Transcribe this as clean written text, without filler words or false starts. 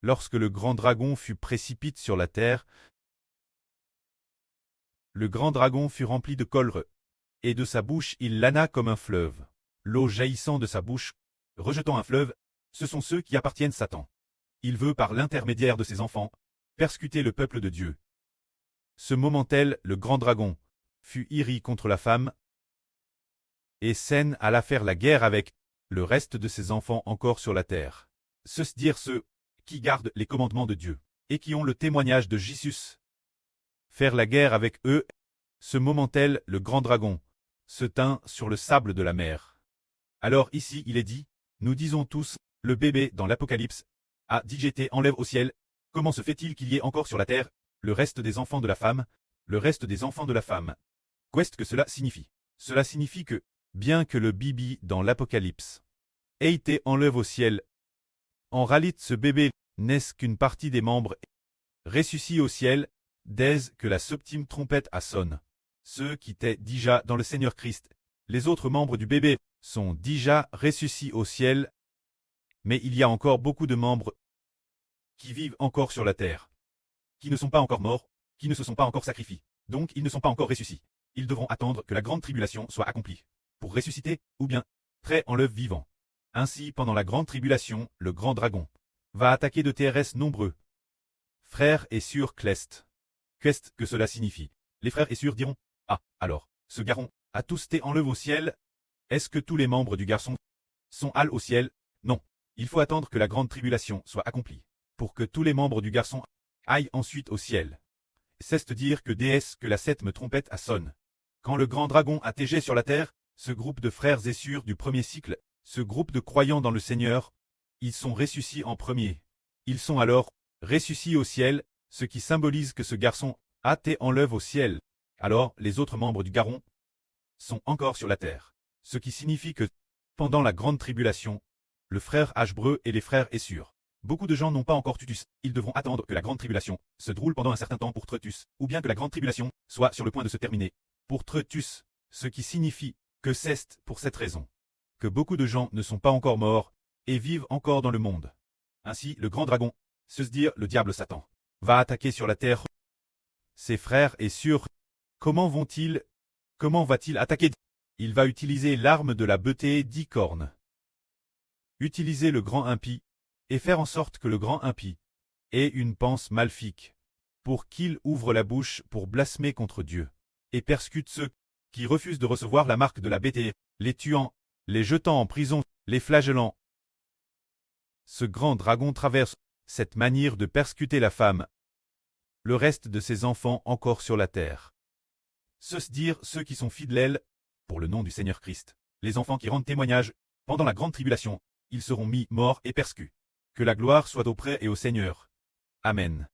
Lorsque le grand dragon fut précipité sur la terre, le grand dragon fut rempli de colère, et de sa bouche il lana comme un fleuve. L'eau jaillissant de sa bouche, rejetant un fleuve, ce sont ceux qui appartiennent à Satan. Il veut, par l'intermédiaire de ses enfants, persécuter le peuple de Dieu. Ce moment tel, le grand dragon fut iri contre la femme, et Sen alla faire la guerre avec le reste de ses enfants encore sur la terre. Ceux dire ceux qui gardent les commandements de Dieu, et qui ont le témoignage de Jésus. Faire la guerre avec eux. Ce moment tel, le grand dragon se tint sur le sable de la mer. Alors ici il est dit, nous disons tous, le bébé dans l'Apocalypse a dit j'étais enlève au ciel. Comment se fait-il qu'il y ait encore sur la terre le reste des enfants de la femme, le reste des enfants de la femme? Qu'est-ce que cela signifie? Cela signifie que, bien que le bibi dans l'Apocalypse ait été enlève au ciel, en réalité ce bébé n'est qu'une partie des membres ressuscités au ciel, dès que la septième trompette a sonné. Ceux qui étaient déjà dans le Seigneur Christ, les autres membres du bébé, sont déjà ressuscités au ciel, mais il y a encore beaucoup de membres qui vivent encore sur la terre, qui ne sont pas encore morts, qui ne se sont pas encore sacrifiés, donc ils ne sont pas encore ressuscités. Ils devront attendre que la grande tribulation soit accomplie, pour ressusciter, ou bien, très en l'œuvre vivant. Ainsi, pendant la grande tribulation, le grand dragon va attaquer de TRS nombreux. Frères et sœurs Clest. Qu'est-ce que cela signifie? Les frères et sœurs diront, ah, alors, ce garçon a tous été enlevé au ciel. Est-ce que tous les membres du garçon sont allés au ciel? Non. Il faut attendre que la grande tribulation soit accomplie, pour que tous les membres du garçon aillent ensuite au ciel. C'est dire que déesse que la septième trompette a sonne. Quand le grand dragon a tégé sur la terre, ce groupe de frères et sœurs du premier cycle, ce groupe de croyants dans le Seigneur, ils sont ressuscités en premier. Ils sont alors ressuscités au ciel, ce qui symbolise que ce garçon a été enlevé au ciel. Alors, les autres membres du garçon sont encore sur la terre. Ce qui signifie que, pendant la grande tribulation, le frère Ashbreu et les frères Essur, beaucoup de gens n'ont pas encore tutus. Ils devront attendre que la grande tribulation se déroule pendant un certain temps pour Tretus, ou bien que la grande tribulation soit sur le point de se terminer. Pour Tretus, ce qui signifie que c'est pour cette raison que beaucoup de gens ne sont pas encore morts et vivent encore dans le monde. Ainsi, le grand dragon, se dire le diable Satan, va attaquer sur la terre ses frères et sœurs. Comment va-t-il attaquer? Il va utiliser l'arme de la beauté 10 cornes. Utiliser le grand impie, et faire en sorte que le grand impie ait une pensée maléfique, pour qu'il ouvre la bouche pour blasphémer contre Dieu, et persécute ceux qui refusent de recevoir la marque de la bété, les tuant, les jetant en prison, les flagellant. Ce grand dragon traverse cette manière de persécuter la femme, le reste de ses enfants encore sur la terre. Ceux dire ceux qui sont fidèles, pour le nom du Seigneur Christ, les enfants qui rendent témoignage, pendant la grande tribulation, ils seront mis morts et persécutés. Que la gloire soit auprès et au Seigneur. Amen.